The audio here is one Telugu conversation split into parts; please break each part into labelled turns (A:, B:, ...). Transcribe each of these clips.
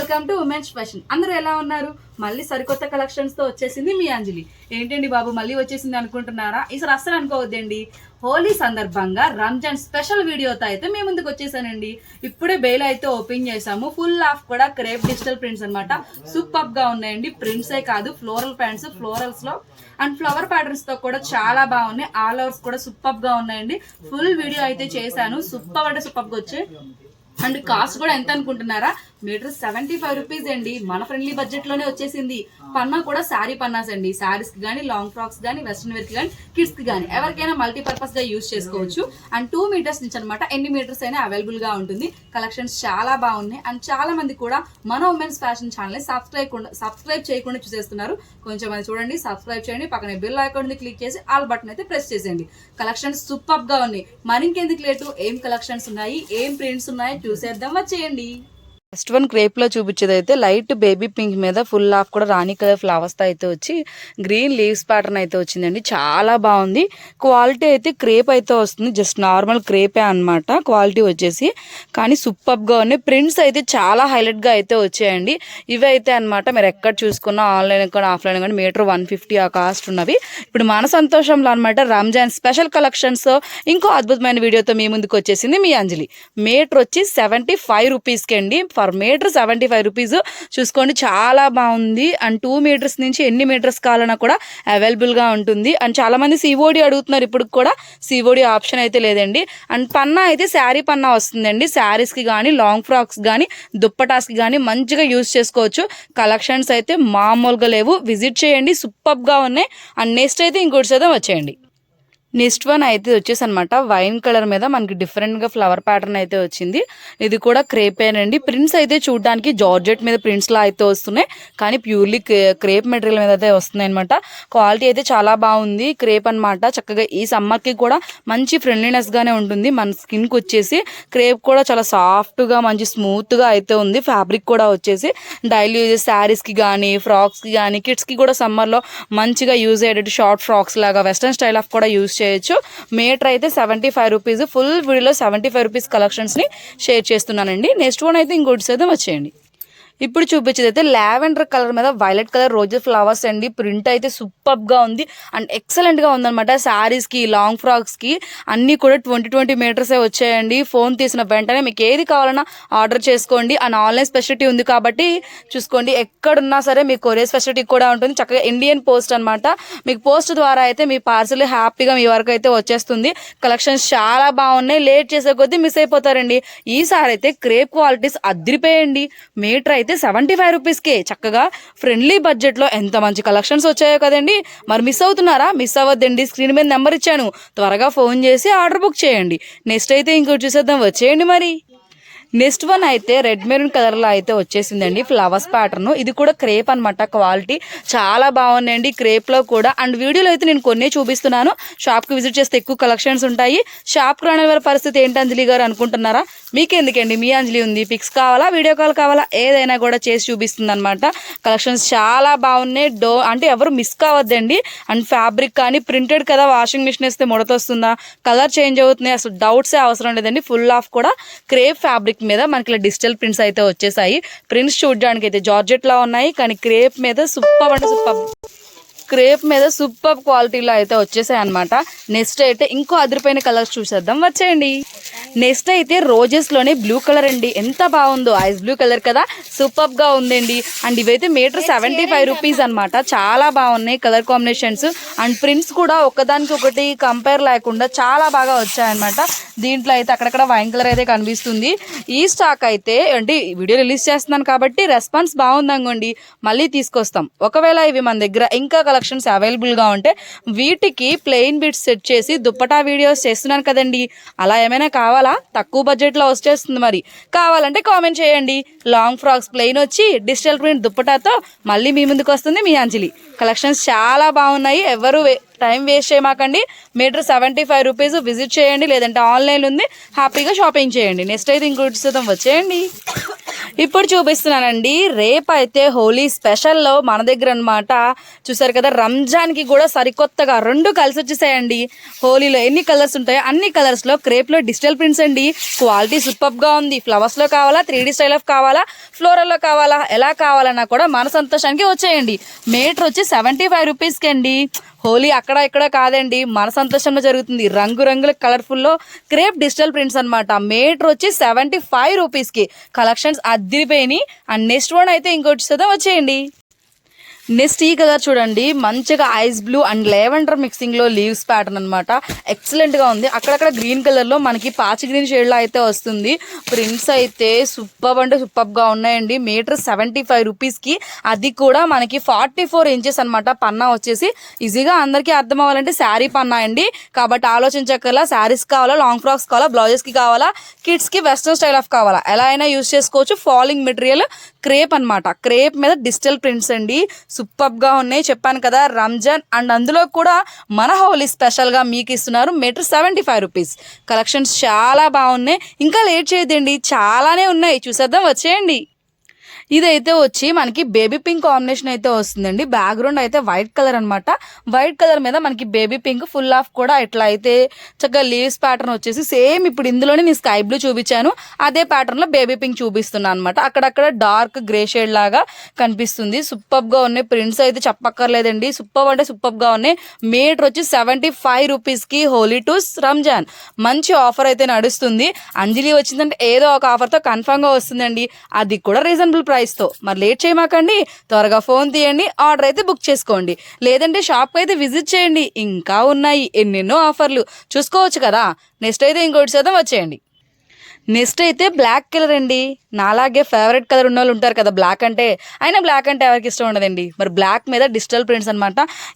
A: Welcome to women's fashion. అందరూ ఎలా ఉన్నారు? మళ్ళీ సరికొత్త కలెక్షన్స్ తో వచ్చేసింది మీ అంజలి. ఏంటండి బాబు మళ్ళీ వచ్చేసింది అనుకుంటున్నారా? ఈసారి అస్సలు అనుకోవద్దండి. హోలీ సందర్భంగా రంజాన్ స్పెషల్ వీడియోతో అయితే మేము ముందుకు వచ్చేసానండి. ఇప్పుడే బెయిల్ అయితే ఓపెన్ చేసాము. ఫుల్ ఆఫ్ కూడా క్రేప్ డిజిటల్ ప్రింట్స్ అనమాట. సూపర్ గా ఉన్నాయండి. ప్రింట్సే కాదు, ఫ్లోరల్ ప్యాంట్స్, ఫ్లోరల్స్ లో అండ్ ఫ్లవర్ ప్యాటర్న్స్ తో కూడా చాలా బాగున్నాయి. ఆల్ ఓవర్స్ కూడా సూపర్ గా ఉన్నాయండి. ఫుల్ వీడియో అయితే చేశాను. సూపర్ అంటే సూపర్ గా వచ్చాయి. అండ్ కాస్ట్ కూడా ఎంత అనుకుంటున్నారా? మీటర్ 75 రూపీస్ అండి. మన ఫ్రెండ్లీ బడ్జెట్ లోనే వచ్చేసింది. పన్నా కూడా శారీ పన్నాస్ అండి. శారీస్ కి కానీ, లాంగ్ ఫ్రాక్స్ కానీ, వెస్ట్రన్ వేర్ కి కానీ, కిడ్స్ కి కానీ ఎవరికైనా మల్టీపర్పస్ గా యూజ్ చేసుకోవచ్చు. అండ్ 2 మీటర్స్ నుంచి అనమాట ఎన్ని మీటర్స్ అయినా అవైలబుల్ గా ఉంటుంది. కలెక్షన్స్ చాలా బాగున్నాయి. అండ్ చాలా మంది కూడా మన ఉమెన్స్ ఫ్యాషన్ ఛానల్ సబ్స్క్రైబ్ చేయకుండా చూసేస్తున్నారు. కొంచెం అది చూడండి, సబ్స్క్రైబ్ చేయండి, పక్కనే బెల్ ఐకాన్ క్లిక్ చేసి ఆల్ బటన్ అయితే ప్రెస్ చేసేయండి. కలెక్షన్స్ సూపర్ గా ఉన్నాయి. మరి ఇంకెందుకు లేటు, ఏం కలెక్షన్స్ ఉన్నాయి, ఏం ప్రింట్స్ ఉన్నాయి చూసేద్దాం, వచ్చేయండి. ఫస్ట్ వన్ క్రేప్ లో చూపించేది అయితే లైట్ బేబీ పింక్ మీద ఫుల్ ఆఫ్ కూడా రాణి కలర్ ఫ్లవర్స్ తో అయితే వచ్చి గ్రీన్ లీవ్స్ ప్యాటర్న్ అయితే వచ్చిందండి. చాలా బాగుంది. క్వాలిటీ అయితే క్రేప్ అయితే వస్తుంది. జస్ట్ నార్మల్ క్రేపే అనమాట క్వాలిటీ వచ్చేసి. కానీ సూపర్ గా ఉన్నాయి. ప్రింట్స్ అయితే చాలా హైలైట్ గా అయితే వచ్చాయండి. ఇవి అయితే అనమాట మీరు ఎక్కడ చూసుకున్నా ఆన్లైన్ కానీ ఆఫ్లైన్ కానీ మీటర్ 150 ఆ కాస్ట్ ఉన్నవి. ఇప్పుడు మన సంతోషంలో అనమాట రంజాన్ స్పెషల్ కలెక్షన్స్ ఇంకో అద్భుతమైన వీడియోతో మీ ముందుకు వచ్చేసింది మీ అంజలి. మీటర్ వచ్చి 75 రూపీస్కి అండి. Per metre 75 rupees. చూసుకోండి, చాలా బాగుంది. అండ్ 2 మీటర్స్ నుంచి ఎన్ని మీటర్స్ కావాలన్నా కూడా అవైలబుల్ గా ఉంటుంది. అండ్ చాలా మంది సిఓడి అడుగుతున్నారు. ఇప్పుడు కూడా సిఓడి ఆప్షన్ అయితే లేదండి. అండ్ పన్నా అయితే శారీ పన్నా వస్తుందండి. శారీస్ కి కానీ, లాంగ్ ఫ్రాక్స్ కానీ, దుప్పటాస్ కి కానీ మంచిగా యూజ్ చేసుకోవచ్చు. కలెక్షన్స్ అయితే మామూలుగా లేవు. విజిట్ చేయండి, సూపర్ గా ఉన్నాయి. అండ్ నెక్స్ట్ అయితే ఇంకోటి శాతం వచ్చేయండి. నెక్స్ట్ వన్ అయితే వచ్చేసి అనమాట వైన్ కలర్ మీద మనకి డిఫరెంట్ గా ఫ్లవర్ ప్యాటర్న్ అయితే వచ్చింది. ఇది కూడా క్రేపేనండి. ప్రింట్స్ అయితే చూడడానికి జార్జెట్ మీద ప్రింట్స్ లా అయితే వస్తున్నాయి. కానీ ప్యూర్లీ క్రేప్ మెటీరియల్ మీద అయితే వస్తున్నాయి అనమాట. క్వాలిటీ అయితే చాలా బాగుంది. క్రేప్ అనమాట. చక్కగా ఈ సమ్మర్ కి కూడా మంచి ఫ్రెండ్లీనెస్ గానే ఉంటుంది. మన స్కిన్ కి వచ్చేసి క్రేప్ కూడా చాలా సాఫ్ట్ గా మంచి స్మూత్ గా అయితే ఉంది. ఫ్యాబ్రిక్ కూడా వచ్చేసి డైలీ యూజెస్ శారీస్ కి కానీ, ఫ్రాక్స్ కి కానీ, కిడ్స్ కి కూడా సమ్మర్ లో మంచిగా యూజ్ అయ్యేటట్టు షార్ట్ ఫ్రాక్స్ లాగా వెస్ట్రన్ స్టైల్ ఆఫ్ కూడా యూజ్ చేయొచ్చు. మీటర్ అయితే 75 రూపీస్. ఫుల్ వీడియోలో 75 రూపీస్ కలెక్షన్స్ ని షేర్ చేస్తున్నానండి. నెక్స్ట్ వన్ అయితే ఇంకోటి అయితే వచ్చేయండి. ఇప్పుడు చూపించేది అయితే లావెండర్ కలర్ మీద వైలెట్ కలర్ రోజెస్ ఫ్లవర్స్ అండి. ప్రింట్ అయితే సూపర్ గా ఉంది అండ్ ఎక్సలెంట్ గా ఉందన్నమాట. శారీస్ కి, లాంగ్ ఫ్రాక్స్ కి అన్ని కూడా 20 మీటర్స్ వచ్చాయండి. ఫోన్ తీసిన వెంటనే మీకు ఏది కావాలన్నా ఆర్డర్ చేసుకోండి. అండ్ ఆన్లైన్ స్పెషాలిటీ ఉంది కాబట్టి చూసుకోండి, ఎక్కడున్నా సరే మీకు కొరియర్ స్పెషాలిటీ కూడా ఉంటుంది. చక్కగా ఇండియన్ పోస్ట్ అనమాట. మీకు పోస్ట్ ద్వారా అయితే మీ పార్సల్ హ్యాపీగా మీ వరకు అయితే వచ్చేస్తుంది. కలెక్షన్స్ చాలా బాగున్నాయి. లేట్ చేసే కొద్దీ మిస్ అయిపోతారండి. ఈసారి అయితే క్రేప్ క్వాలిటీస్ అదిరిపోయండి. మీటర్ అయితే 75 రూపీస్కే చక్కగా ఫ్రెండ్లీ బడ్జెట్ లో ఎంత మంచి కలెక్షన్స్ వచ్చాయో కదండి. మరి మిస్ అవుతున్నారా? మిస్ అవ్వద్దండి. స్క్రీన్ మీద నెంబర్ ఇచ్చాను, త్వరగా ఫోన్ చేసి ఆర్డర్ బుక్ చేయండి. నెక్స్ట్ అయితే ఇంకోటి చూసేద్దాం, వచ్చేయండి మరి. నెక్స్ట్ వన్ అయితే రెడ్ మెరూన్ కలర్ లో అయితే వచ్చేసిందండి. Flowers pattern. ఇది కూడా క్రేప్ అనమాట. క్వాలిటీ చాలా బాగున్నాయండి క్రేప్ లో కూడా. అండ్ వీడియోలో అయితే నేను కొన్ని చూపిస్తున్నాను. షాప్ కి విజిట్ చేస్తే ఎక్కువ కలెక్షన్స్ ఉంటాయి. షాప్ కి రాని వారి పరిస్థితి ఏంటి అంజలి గారు అనుకుంటున్నారా? మీకెందుకండి, మీ అంజలి ఉంది. పిక్స్ కావాలా, వీడియో కాల్ కావాలా, ఏదైనా కూడా చేసి చూపిస్తుంది అనమాట. కలెక్షన్స్ చాలా బాగున్నాయి. అంటే ఎవరు మిస్ కావద్దండి. అండ్ ఫ్యాబ్రిక్ కానీ ప్రింటెడ్ కదా, వాషింగ్ మిషన్ వేస్తే ముడతొస్తుందా, కలర్ చేంజ్ అవుతున్నాయి, అసలు డౌట్సే అవసరం లేదండి. ఫుల్ ఆఫ్ కూడా క్రేప్ ఫ్యాబ్రిక్ మీద మనకి ఇలా డిజిటల్ ప్రింట్స్ అయితే వచ్చేసాయి. ప్రింట్స్ చూడడానికి అయితే జార్జెట్ లా ఉన్నాయి. కానీ క్రేప్ మీద సూపర్ అంటే సూపర్, క్రేప్ మీద సూపర్ క్వాలిటీలో అయితే వచ్చేసాయి అనమాట. నెక్స్ట్ అయితే ఇంకో అదిరిపోయిన కలర్స్ చూసేద్దాం, వచ్చేయండి. నెక్స్ట్ అయితే రోజెస్ లోనే బ్లూ కలర్ అండి. ఎంత బాగుందో, ఐస్ బ్లూ కలర్ కదా, సూపర్ గా ఉందండి. అండ్ ఇవైతే మీటర్ 75 రూపీస్ అనమాట. చాలా బాగున్నాయి కలర్ కాంబినేషన్స్. అండ్ ప్రింట్స్ కూడా ఒకదానికి ఒకటి కంపేర్ లేకుండా చాలా బాగా వచ్చాయన్నమాట. దీంట్లో అయితే అక్కడక్కడ వైన్ కలర్ అయితే కనిపిస్తుంది. ఈ స్టాక్ అయితే అంటే వీడియో రిలీజ్ చేస్తున్నాను కాబట్టి రెస్పాన్స్ బాగుందనుకోండి, మళ్ళీ తీసుకొస్తాం. ఒకవేళ ఇవి మన దగ్గర ఇంకా కలెక్షన్స్ అవైలబుల్ గా ఉంటే వీటికి ప్లెయిన్ బిట్స్ సెట్ చేసి దుప్పటా వీడియోస్ చేస్తున్నాను కదండి, అలా ఏమైనా కావాలా? తక్కువ బడ్జెట్ లో వచ్చేస్తుంది. మరి కావాలంటే కామెంట్ చేయండి. లాంగ్ ఫ్రాక్స్ ప్లెయిన్ వచ్చి డిజిటల్ ప్రింట్ దుప్పటాతో మళ్ళీ మీ ముందుకు వస్తుంది మీ అంజలి. కలెక్షన్స్ చాలా బాగున్నాయి. ఎవరు టైం వేస్ట్ చేయమాకండి. Metre 75 rupees. విజిట్ చేయండి, లేదంటే ఆన్లైన్ ఉంది, హ్యాపీగా షాపింగ్ చేయండి. నెక్స్ట్ అయితే ఇంకోటి చూద్దాం, వచ్చేయండి. ఇప్పుడు చూపిస్తున్నానండి. రేపు అయితే హోలీ స్పెషల్లో మన దగ్గర అనమాట. చూసారు కదా, రంజాన్కి కూడా సరికొత్తగా 2 కలిసి వచ్చేసాయండి. హోలీలో ఎన్ని కలర్స్ ఉంటాయో అన్ని కలర్స్లో క్రేప్లో డిజిటల్ ప్రింట్స్ అండి. క్వాలిటీ సూపర్గా ఉంది. ఫ్లవర్స్లో కావాలా, 3D స్టైల్ ఆఫ్ కావాలా, ఫ్లోరల్లో కావాలా, ఎలా కావాలన్నా కూడా మన సంతోషానికి వచ్చేయండి. మీటర్ వచ్చి 75 రూపీస్కి అండి. హోలీ అక్కడ ఇక్కడ కాదండి, మన సంతోషంలో జరుగుతుంది. రంగురంగుల కలర్ఫుల్లో క్రేప్ డిజిటల్ ప్రింట్స్ అనమాట. మీటర్ వచ్చి 75 రూపీస్కి. కలెక్షన్స్ అదిరిపోయినాయి. అండ్ నెక్స్ట్ వన్ అయితే ఇంకోటి చూద్దాం, వచ్చేయండి. నెక్స్ట్ ఈ కలర్ చూడండి, మంచిగా ఐస్ బ్లూ అండ్ లెవెండర్ మిక్సింగ్లో లీవ్స్ ప్యాటర్న్ అనమాట. ఎక్సలెంట్గా ఉంది. అక్కడక్కడ గ్రీన్ కలర్లో మనకి పాచి గ్రీన్ షేడ్లో అయితే వస్తుంది. ప్రింట్స్ అయితే సూపర్ అంటే సూపర్గా ఉన్నాయండి. మీటర్ 75 రూపీస్కి. అది కూడా మనకి 44 ఇంచెస్ అనమాట. పన్నా వచ్చేసి ఈజీగా అందరికీ అర్థం అవ్వాలంటే శారీ పన్నా అండి. కాబట్టి ఆలోచించక్కర్లా. శారీస్ కావాలా, లాంగ్ ఫ్రాక్స్ కావాలా, బ్లౌజెస్కి కావాలా, కిడ్స్కి వెస్ట్రన్ స్టైల్ ఆఫ్ కావాలా, ఎలా అయినా యూజ్ చేసుకోవచ్చు. ఫాలింగ్ మెటీరియల్ క్రేప్ అనమాట. క్రేప్ మీద డిజిటల్ ప్రింట్స్ అండి. సూపర్గా ఉన్నాయి. చెప్పాను కదా, రంజాన్ అండ్ అందులో కూడా మన హోలీ స్పెషల్గా మీకు ఇస్తున్నారు. Metre 75 rupees. కలెక్షన్స్ చాలా బాగున్నాయి. ఇంకా లేట్ చేయదండి, చాలానే ఉన్నాయి, చూసేద్దాం, వచ్చేయండి. ఇదైతే వచ్చి మనకి బేబీ పింక్ కాంబినేషన్ అయితే వస్తుందండి. బ్యాక్గ్రౌండ్ అయితే వైట్ కలర్ అనమాట. వైట్ కలర్ మీద మనకి బేబీ పింక్ ఫుల్ ఆఫ్ కూడా ఇట్లా అయితే చక్కగా లీవ్స్ ప్యాటర్న్ వచ్చేసి సేమ్ ఇప్పుడు ఇందులోనే నేను స్కై బ్లూ చూపించాను, అదే ప్యాటర్న్లో బేబీ పింక్ చూపిస్తున్నాను అనమాట. అక్కడక్కడ డార్క్ గ్రే షేడ్ లాగా కనిపిస్తుంది. సూపర్గా ఉన్నాయి. ప్రింట్స్ అయితే చెప్పక్కర్లేదండి, సూపర్ అంటే సూపర్గా ఉన్నాయి. మీటర్ వచ్చి 75 రూపీస్కి. హోలీ టు రంజాన్ మంచి ఆఫర్ అయితే నడుస్తుంది. అంజలి వచ్చిందంటే ఏదో ఒక ఆఫర్తో కన్ఫామ్గా వస్తుందండి, అది కూడా రీజనబుల్ ప్రైస్తో. మరి లేట్ చేయమాకండి, త్వరగా ఫోన్ తీయండి, ఆర్డర్ అయితే బుక్ చేసుకోండి, లేదంటే షాప్కి అయితే విజిట్ చేయండి. ఇంకా ఉన్నాయి ఎన్నెన్నో ఆఫర్లు, చూసుకోవచ్చు కదా. నెక్స్ట్ అయితే ఇంకోటి శాతం వచ్చేయండి. నెక్స్ట్ అయితే బ్లాక్ కలర్ అండి. నాలాగే ఫేవరెట్ కలర్ ఉన్న వాళ్ళు ఉంటారు కదా బ్లాక్ అంటే. అయినా బ్లాక్ అంటే ఎవరికి ఇష్టం ఉండదండి. మరి బ్లాక్ మీద డిజిటల్ ప్రింట్స్ అనమాట.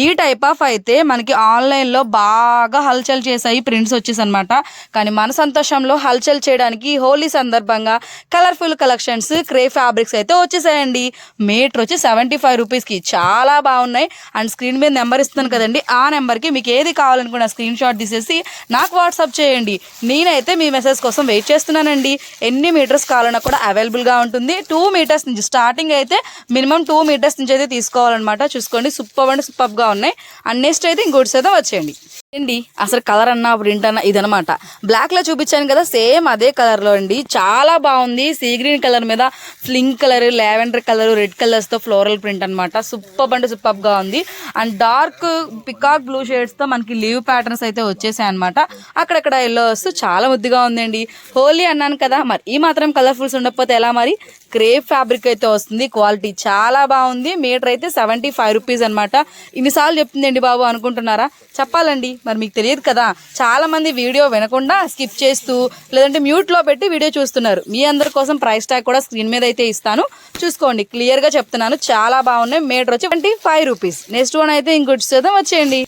A: ఈ టైప్ ఆఫ్ అయితే మనకి ఆన్లైన్లో బాగా హల్చల్ చేసాయి ప్రింట్స్ వచ్చేసి అనమాట. కానీ మన సంతోషంలో హల్చల్ చేయడానికి హోలీ సందర్భంగా కలర్ఫుల్ కలెక్షన్స్ క్రే ఫ్యాబ్రిక్స్ అయితే వచ్చేసాయండి. మీటర్ వచ్చి 75 రూపీస్కి. చాలా బాగున్నాయి. అండ్ స్క్రీన్ మీద నెంబర్ ఇస్తున్నాను కదండి, ఆ నెంబర్కి మీకు ఏది కావాలనుకున్న స్క్రీన్ షాట్ తీసేసి నాకు వాట్సాప్ చేయండి. నేనైతే మీ మెసేజ్ కోసం వెయిట్ చేస్తున్నానండి. ఎన్ని మీటర్స్ కావాలన్నా కూడా అవైలబుల్గా ఉంటుంది. 2 మీటర్స్ నుంచి స్టార్టింగ్ అయితే మినిమం 2 మీటర్స్ నుంచి అయితే తీసుకోవాలన్నమాట. చూసుకోండి, సూపర్ అంటే సూపర్గా ఉన్నాయి. అండ్ నెక్స్ట్ అయితే ఇంకోటి శాతం వచ్చేయండి అండి. అసలు కలర్ అన్నా ప్రింట్ అన్నా ఇదనమాట. బ్లాక్లో చూపించాను కదా, సేమ్ అదే కలర్లో అండి. చాలా బాగుంది. సీ గ్రీన్ కలర్ మీద pink colour, lavender colour, red కలర్స్తో ఫ్లోరల్ ప్రింట్ అనమాట. సూపర్ అంటే సూపర్గా ఉంది. అండ్ డార్క్ పికాక్ బ్లూ షేడ్స్తో మనకి లీవ్ ప్యాటర్న్స్ అయితే వచ్చేసాయి అనమాట. అక్కడక్కడ ఎల్లో వస్తూ చాలా ముద్దుగా ఉందండి. హోలీ అన్నాను కదా, మరి ఈ మాత్రం కలర్ఫుల్స్ ఉండకపోతే ఎలా మరి. క్రేప్ ఫ్యాబ్రిక్ అయితే వస్తుంది. క్వాలిటీ చాలా బాగుంది. మీటర్ అయితే 75 రూపీస్ అనమాట. ఇన్నిసార్లు చెప్తుందండి బాబు అనుకుంటున్నారా? చెప్పాలండి, మరి మీకు తెలియదు కదా. చాలా మంది వీడియో వినకుండా స్కిప్ చేస్తూ లేదంటే మ్యూట్లో పెట్టి వీడియో చూస్తున్నారు. మీ అందరి కోసం ప్రైస్ ట్యాగ్ కూడా స్క్రీన్ మీద అయితే ఇస్తాను, చూసుకోండి. క్లియర్గా చెప్తున్నాను, చాలా బాగున్నాయి. మీటర్ వచ్చి 25 రూపీస్. నెక్స్ట్ వన్ అయితే ఇంకోటి చూద్దాం, వచ్చేయండి.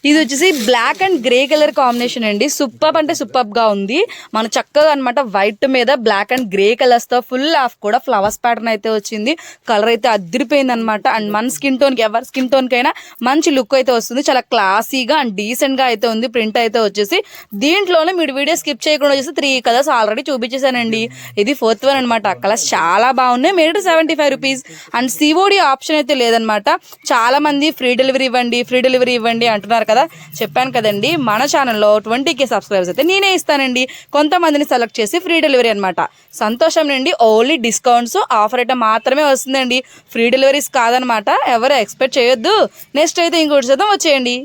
A: ఇది వచ్చేసి black and grey colour combination అండి. సూపర్ అంటే సూపర్గా ఉంది. మన చక్కగా అనమాట వైట్ మీద బ్లాక్ అండ్ గ్రే కలర్స్తో ఫుల్ ఆఫ్ కూడా ఫ్లవర్స్ ప్యాటర్న్ అయితే వచ్చింది. కలర్ అయితే అదిరిపోయింది అనమాట. అండ్ మన స్కిన్ టోన్కి, ఎవరి స్కిన్ టోన్కైనా మంచి లుక్ అయితే వస్తుంది. చాలా క్లాసీగా అండ్ డీసెంట్గా అయితే ఉంది. ప్రింట్ అయితే వచ్చేసి దీంట్లోనే మీరు వీడియో స్కిప్ చేయకుండా వచ్చేసి 3 కలర్స్ ఆల్రెడీ చూపించేశానండి. ఇది 4th వన్ అనమాట. కలర్స్ చాలా బాగున్నాయి. Metre 75 rupees. And COD option అయితే లేదనమాట. చాలా మంది ఫ్రీ డెలివరీ ఇవ్వండి, ఫ్రీ డెలివరీ ఇవ్వండి అంటున్నారు కదా. చెప్పాను కదండి, మన ఛానల్లో 20K సబ్స్క్రైబర్స్ అయితే నేనే ఇస్తానండి. కొంతమందిని సెలెక్ట్ చేసి ఫ్రీ డెలివరీ అనమాట. సంతోషం నుండి ఓన్లీ డిస్కౌంట్స్ ఆఫర్ అయితే మాత్రమే వస్తుందండి. ఫ్రీ డెలివరీస్ కాదనమాట, ఎవరు ఎక్స్పెక్ట్ చేయొద్దు. నెక్స్ట్ అయితే ఇంకోటి శాతం వచ్చేయండి.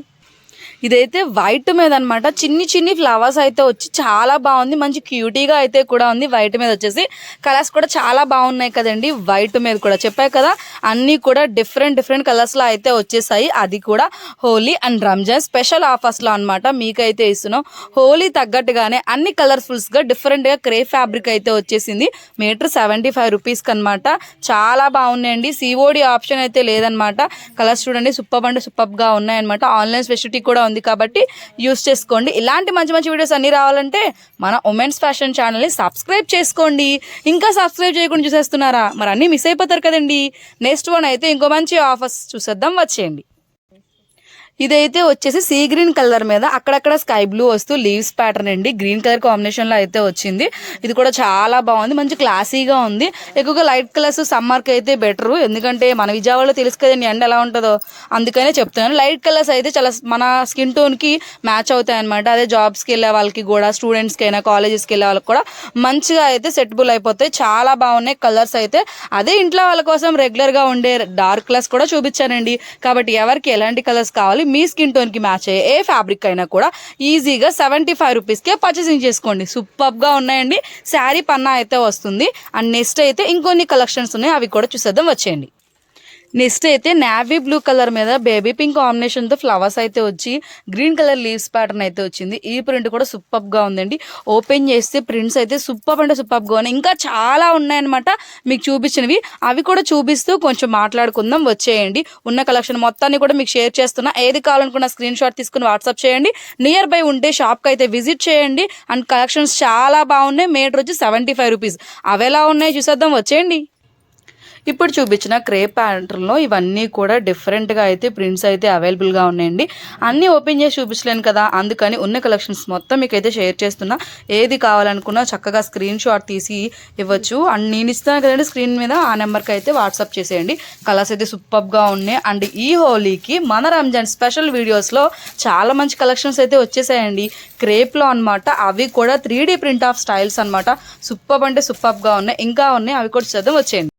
A: ఇదైతే వైట్ మీద అనమాట. చిన్ని చిన్ని ఫ్లవర్స్ అయితే వచ్చి చాలా బాగుంది. మంచి క్యూటీగా అయితే కూడా ఉంది. వైట్ మీద వచ్చేసి కలర్స్ కూడా చాలా బాగున్నాయి కదండి. వైట్ మీద కూడా చెప్పాయి కదా, అన్నీ కూడా డిఫరెంట్ కలర్స్లో అయితే వచ్చేసాయి. అది కూడా హోలీ అండ్ రంజాన్ స్పెషల్ ఆఫర్స్లో అనమాట. మీకైతే ఇస్తున్నాం. హోలీ తగ్గట్టుగానే అన్ని కలర్ఫుల్స్గా డిఫరెంట్గా క్రే ఫ్యాబ్రిక్ అయితే వచ్చేసింది. మీటర్ 75 రూపీస్కి అనమాట. చాలా బాగున్నాయండి. సిఓడి ఆప్షన్ అయితే లేదనమాట. కలర్స్ చూడండి, సూపర్ అంటే సూపర్గా ఉన్నాయన్నమాట. ఆన్లైన్ ఫెసిలిటీ కూడా ఉంది కాబట్టి యూస్ చేసుకోండి. ఇలాంటి మంచి వీడియోస్ అన్నీ రావాలంటే మన ఉమెన్స్ ఫ్యాషన్ ఛానల్ని సబ్స్క్రైబ్ చేసుకోండి. ఇంకా సబ్స్క్రైబ్ చేయకుండా చూసేస్తున్నారా? మరి అన్నీ మిస్ అయిపోతారు కదండి. నెక్స్ట్ వన్ అయితే ఇంకో మంచి ఆఫర్స్ చూసేద్దాం, వచ్చేయండి. ఇదైతే వచ్చేసి సీ గ్రీన్ కలర్ మీద అక్కడక్కడ స్కై బ్లూ వస్తూ లీవ్స్ ప్యాటర్న్ అండి. గ్రీన్ కలర్ కాంబినేషన్ లో అయితే వచ్చింది. ఇది కూడా చాలా బాగుంది, మంచి క్లాసీగా ఉంది. ఎక్కువగా లైట్ కలర్స్ సమ్మర్ కి అయితే బెటర్, ఎందుకంటే మన విజయవాడలో తెలుసు కదండి ఎండ ఎలా ఉంటుందో, అందుకనే చెప్తున్నాను. లైట్ కలర్స్ అయితే చాలా మన స్కిన్ టోన్ కి మ్యాచ్ అవుతాయి అనమాట. అదే జాబ్స్కి వెళ్ళే వాళ్ళకి కూడా, స్టూడెంట్స్కి అయినా, కాలేజెస్కి వెళ్ళే వాళ్ళకి కూడా మంచిగా అయితే సెటబుల్ అయిపోతాయి. చాలా బాగున్నాయి కలర్స్ అయితే. అదే ఇంట్లో వాళ్ళ కోసం రెగ్యులర్ గా ఉండే డార్క్ కలర్స్ కూడా చూపించానండి. కాబట్టి ఎవరికి ఎలాంటి కలర్స్ కావాలి, మీ స్కిన్ టోన్ కి మ్యాచ్ అయ్యే ఏ ఫ్యాబ్రిక్ అయినా కూడా ఈజీగా 75 రూపీస్కే పర్చేసింగ్ చేసుకోండి. సూపర్ గా ఉన్నాయండి. శారీ పన్నా అయితే వస్తుంది. అండ్ నెక్స్ట్ అయితే ఇంకొన్ని కలెక్షన్స్ ఉన్నాయి, అవి కూడా చూసేద్దాం, వచ్చేయండి. నెక్స్ట్ అయితే నావీ బ్లూ కలర్ మీద బేబీ పింక్ కాంబినేషన్ తో ఫ్లవర్స్ అయితే వచ్చి గ్రీన్ కలర్ లీవ్స్ ప్యాటర్న్ అయితే వచ్చింది. ఈ ప్రింట్ కూడా సూపర్ గా ఉందండి. ఓపెన్ చేస్తే ప్రింట్స్ అయితే సూపర్ అంటే సూపర్ గా ఉన్నాయి. ఇంకా చాలా ఉన్నాయన్నమాట మీకు చూపించినవి, అవి కూడా చూపిస్తూ కొంచెం మాట్లాడుకుందాం, వచ్చేయండి. ఉన్న కలెక్షన్ మొత్తాన్ని కూడా మీకు షేర్ చేస్తున్నా. ఏది కావాలనుకున్న స్క్రీన్ షాట్ తీసుకుని వాట్సాప్ చేయండి. నియర్ బై ఉంటే షాప్కి అయితే విజిట్ చేయండి. అండ్ కలెక్షన్స్ చాలా బాగున్నాయి. మీటర్ వచ్చి 75 రూపీస్. అవి ఎలా ఉన్నాయో చూసేద్దాం, వచ్చేయండి. ఇప్పుడు చూపించిన క్రేప్ ప్యాటర్న్లో ఇవన్నీ కూడా డిఫరెంట్గా అయితే ప్రింట్స్ అయితే అవైలబుల్గా ఉన్నాయండి. అన్నీ ఓపెన్ చేసి చూపించలేను కదా, అందుకని ఉన్న కలెక్షన్స్ మొత్తం మీకు అయితే షేర్ చేస్తున్నా. ఏది కావాలనుకున్నా చక్కగా స్క్రీన్ షాట్ తీసి ఇవ్వచ్చు. అండ్ నేను ఇస్తాను కదండి స్క్రీన్ మీద, ఆ నెంబర్కి అయితే వాట్సాప్ చేసేయండి. కలర్స్ అయితే సూపర్గా ఉన్నాయి. అండ్ ఈ హోలీకి మన రంజాన్ స్పెషల్ వీడియోస్లో చాలా మంచి కలెక్షన్స్ అయితే వచ్చేసాయండి క్రేప్లో అనమాట. అవి కూడా 3D ప్రింట్ ఆఫ్ స్టైల్స్ అనమాట. సూపర్ అంటే సూపర్గా ఉన్నాయి. ఇంకా ఉన్నాయి, అవి కూడా చదువు వచ్చేయండి.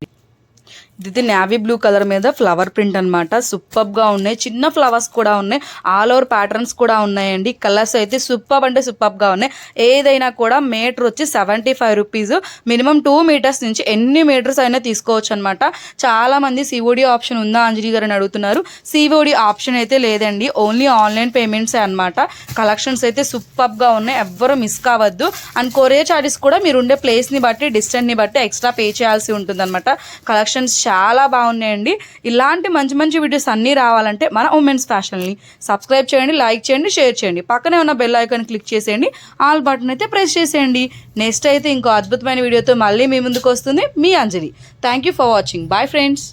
A: ఇది నావీ బ్లూ కలర్ మీద ఫ్లవర్ ప్రింట్ అనమాట. సూపర్ గా ఉన్నాయి. చిన్న ఫ్లవర్స్ కూడా ఉన్నాయి. ఆల్ ఓవర్ ప్యాటర్న్స్ కూడా ఉన్నాయండి. కలర్స్ అయితే సూపర్ అంటే సూపర్ గా ఉన్నాయి. ఏదైనా కూడా మీటర్ వచ్చి 75 రూపీస్. మినిమం 2 మీటర్స్ నుంచి ఎన్ని మీటర్స్ అయినా తీసుకోవచ్చు అనమాట. చాలా మంది సిఓడి ఆప్షన్ ఉందా అంజలి గారు అని అడుగుతున్నారు. సిఓడి ఆప్షన్ అయితే లేదండి, ఓన్లీ ఆన్లైన్ పేమెంట్సే అనమాట. కలెక్షన్స్ అయితే సూపర్ గా ఉన్నాయి, ఎవ్వరూ మిస్ కావద్దు. అండ్ కొరియర్ చార్జెస్ కూడా మీరు ఉండే ప్లేస్ ని బట్టి, డిస్టెన్స్ ని బట్టి ఎక్స్ట్రా పే చేయాల్సి ఉంటుంది అనమాట. కలెక్షన్స్ చాలా బాగున్నాయండి. ఇలాంటి మంచి మంచి వీడియోస్ అన్నీ రావాలంటే మన ఉమెన్స్ ఫ్యాషన్ని సబ్స్క్రైబ్ చేయండి, లైక్ చేయండి, షేర్ చేయండి. పక్కనే ఉన్న బెల్ ఐకాన్ క్లిక్ చేసేయండి, ఆల్ బటన్ అయితే ప్రెస్ చేసేయండి. నెక్స్ట్ అయితే ఇంకో అద్భుతమైన వీడియోతో మళ్ళీ మీ ముందుకు వస్తుంది మీ Anjali. Thank you for watching. Bye friends.